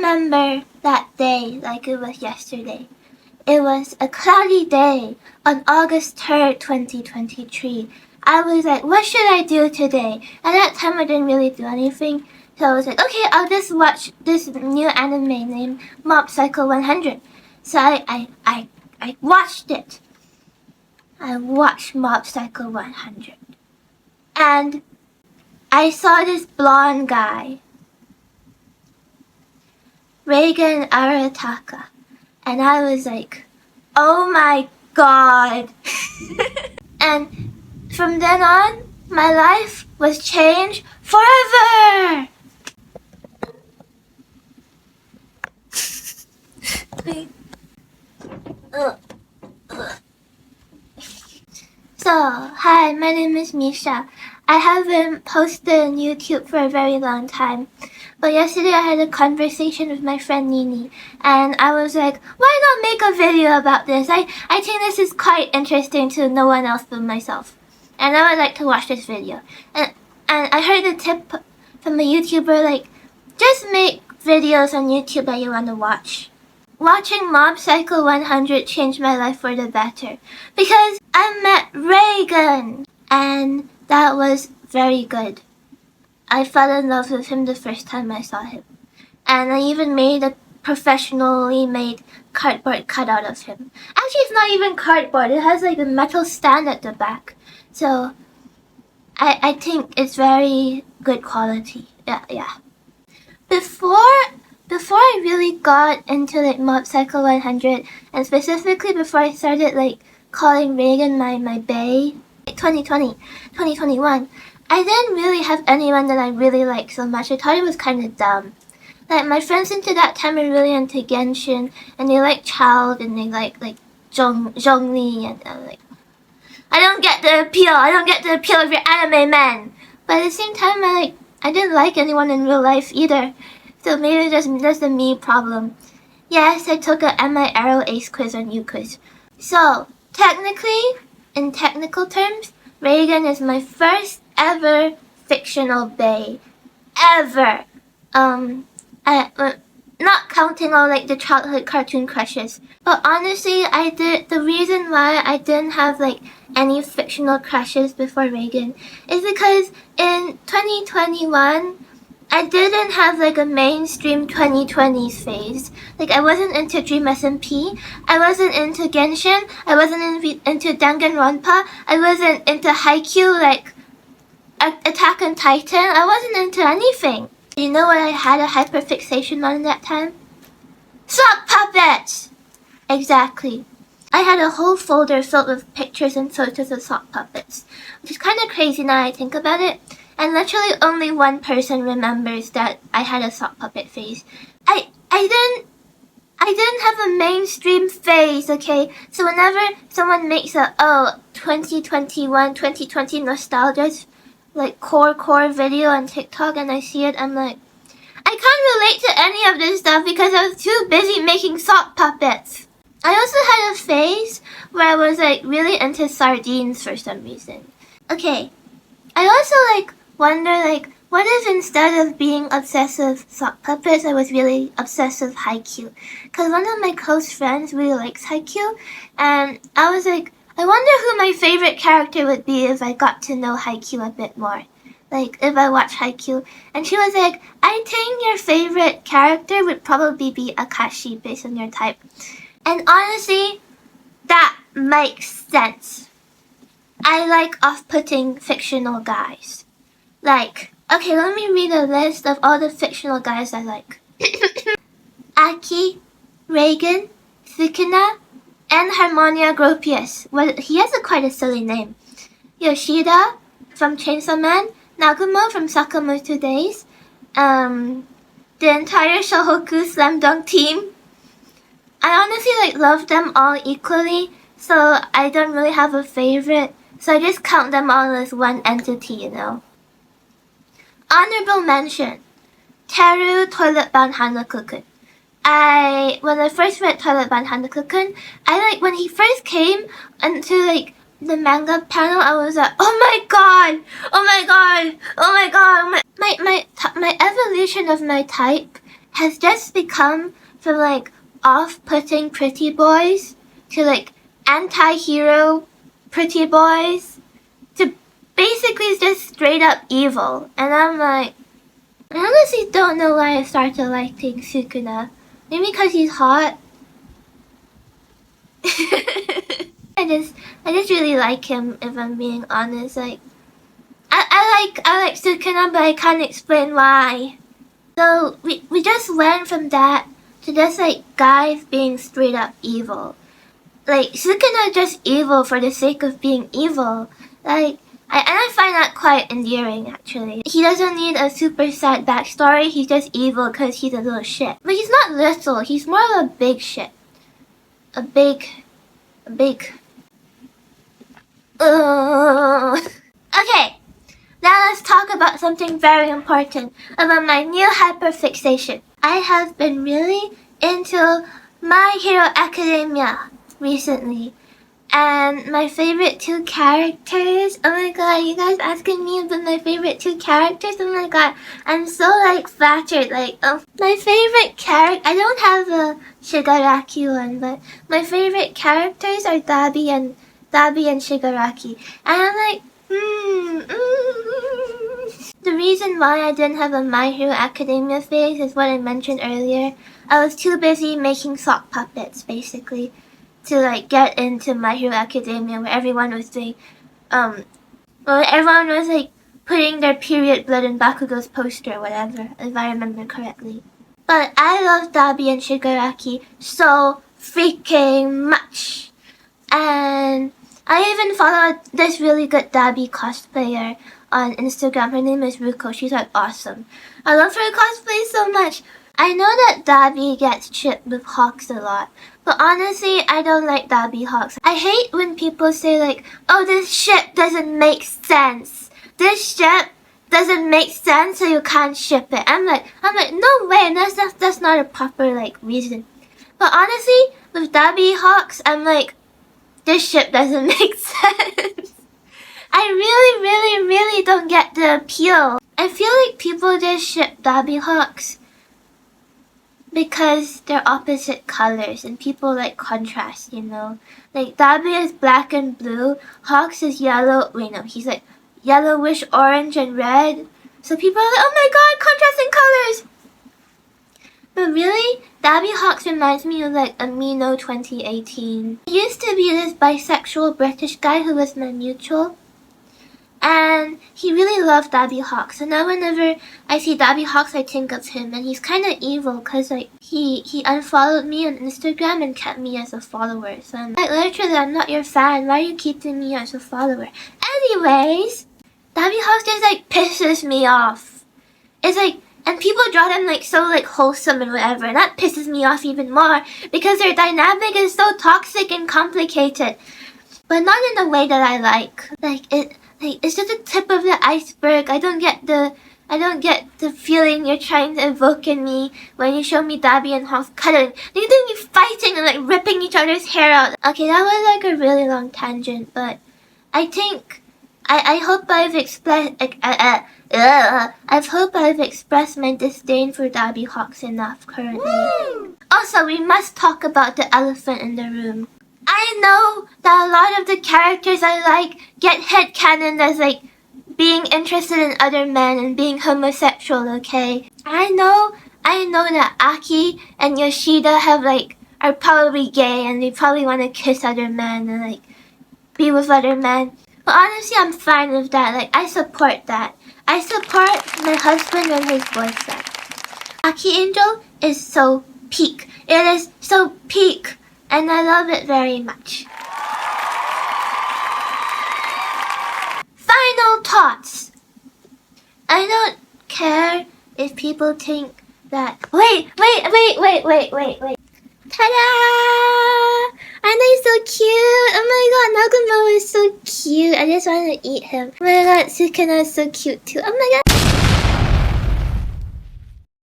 remember that day like it was yesterday. It was a cloudy day on August 3rd, 2023. I was like, what should I do today? At that time, I didn't really do anything. So I was like, okay, I'll just watch this new anime named Mob Psycho 100. So I watched it. I watched Mob Psycho 100. And I saw this blonde guy, Reigen Arataka. And I was like, oh my god. And from then on, my life was changed forever. So, hi, my name is Misha. I haven't posted on YouTube for a very long time. But yesterday I had a conversation with my friend Nini, and I was like, why not make a video about this? I think this is quite interesting to no one else but myself. And I would like to watch this video. And I heard a tip from a YouTuber like, just make videos on YouTube that you want to watch. Watching Mob Psycho 100 changed my life for the better. Because I met Reigen, and that was very good. I fell in love with him the first time I saw him. And I even made a professionally made cardboard cutout of him. Actually, it's not even cardboard. It has like a metal stand at the back. So, I think it's very good quality. Yeah. Before I really got into like Mob Psycho 100, and specifically before I started like calling Reigen my bae, 2021, I didn't really have anyone that I really liked so much. I thought it was kind of dumb. Like, my friends into that time were really into Genshin, and they like Child, and they like Zhongli, and I'm like, I don't get the appeal of your anime men. But at the same time, I didn't like anyone in real life either. So maybe it's just a me problem. Yes, I took a Am I Arrow Ace quiz on UQuiz. So, technically, in technical terms, Reigen is my first ever fictional bae. Ever. Not counting all like the childhood cartoon crushes. But honestly, the reason why I didn't have like any fictional crushes before Reigen is because in 2021, I didn't have like a mainstream 2020s phase. Like, I wasn't into Dream SMP, I wasn't into Genshin, I wasn't into Danganronpa, I wasn't into Haikyuu, like Attack on Titan. I wasn't into anything. You know what I had a hyperfixation on that time? Sock puppets! Exactly. I had a whole folder filled with pictures and photos of sock puppets, which is kind of crazy now I think about it. And literally only one person remembers that I had a sock puppet phase. I didn't have a mainstream phase, okay? So whenever someone makes a 2021, 2020 nostalgia like core video on TikTok and I see it, I'm like, I can't relate to any of this stuff because I was too busy making sock puppets. I also had a phase where I was like really into sardines for some reason. Okay, I also like wonder like, what if instead of being obsessed with sock puppets, I was really obsessed with Haikyuu? Because one of my close friends really likes Haikyuu, and I was like, I wonder who my favorite character would be if I got to know Haikyuu a bit more. Like, if I watch Haikyuu. And she was like, I think your favorite character would probably be Akashi based on your type. And honestly, that makes sense. I like off-putting fictional guys. Like, okay, let me read a list of all the fictional guys I like. Aki, Reigen, Sukuna, and Harmonia Gropius. Well, he has quite a silly name. Yoshida from Chainsaw Man, Nagumo from Sakamoto Days, the entire Shohoku Slam Dunk team. I honestly love them all equally, so I don't really have a favorite. So I just count them all as one entity, you know. Honorable mention, Teru Toilet Bound Hanako-kun. When I first read Toilet Bound Hanako-kun, when he first came into the manga panel, I was like, oh my god, my evolution of my type has just become from like off-putting pretty boys to like anti-hero pretty boys to basically just straight up evil. And I'm like, I honestly don't know why I started liking Sukuna. Maybe because he's hot. I just really like him, if I'm being honest. Like, I like Sukuna, but I can't explain why. So we just went from that to just like guys being straight up evil. Like, Sukuna just evil for the sake of being evil. Like, I find that quite endearing, actually. He doesn't need a super sad backstory, he's just evil because he's a little shit. But he's not little, he's more of a big shit. A big... Okay, now let's talk about something very important, about my new hyperfixation. I have been really into My Hero Academia recently. And my favorite two characters, oh my god, you guys asking me about my favorite two characters? Oh my god, I'm so like flattered, like, my favorite character, I don't have a Shigaraki one, but my favorite characters are Dabi and Shigaraki. And I'm like, The reason why I didn't have a My Hero Academia phase is what I mentioned earlier. I was too busy making sock puppets, basically, to like get into My Hero Academia, where everyone was doing, everyone was like putting their period blood in Bakugo's poster or whatever, if I remember correctly. But I love Dabi and Shigaraki so freaking much. And I even followed this really good Dabi cosplayer on Instagram. Her name is Ruko. She's like awesome. I love her cosplay so much. I know that Dabi gets chipped with Hawks a lot, but honestly, I don't like Dabi Hawks. I hate when people say like, oh, this ship doesn't make sense. This ship doesn't make sense, so you can't ship it. I'm like, no way, that's not a proper like reason. But honestly, with Dabi Hawks, I'm like, this ship doesn't make sense. I really don't get the appeal. I feel like people just ship Dabi Hawks because they're opposite colors and people like contrast, you know? Like, Dabi is black and blue, Hawks is yellow, wait no, he's like yellowish orange and red. So people are like, oh my god, contrasting colors! But really, Dabi Hawks reminds me of like Amino 2018. He used to be this bisexual British guy who was my mutual. And he really loved Dabi Hawks. So now whenever I see Dabi Hawks, I think of him. And he's kind of evil because like he unfollowed me on Instagram and kept me as a follower. So I'm like, literally, I'm not your fan. Why are you keeping me as a follower? Anyways, Dabi Hawks just like pisses me off. It's like, and people draw them like so like wholesome and whatever. And that pisses me off even more because their dynamic is so toxic and complicated. But not in the way that I like. Like, it's just the tip of the iceberg. I don't get the feeling you're trying to evoke in me when you show me Dabi and Hawks cuddling. They think me fighting and like ripping each other's hair out. Okay, that was like a really long tangent, but I think I hope I've expressed my disdain for Dabi Hawks enough currently. Woo! Also, we must talk about the elephant in the room. I know that a lot of the characters I like get headcanoned as like being interested in other men and being homosexual, okay? I know that Aki and Yoshida are probably gay and they probably want to kiss other men and like be with other men. But honestly, I'm fine with that. Like, I support that. I support my husband and his boyfriend. Aki Angel is so peak. It is so peak. And I love it very much. Final thoughts. I don't care if people think that... Wait. Ta-da! Aren't they so cute? Oh my god, Nagumo is so cute. I just want to eat him. Oh my god, Sukuna is so cute too. Oh my god.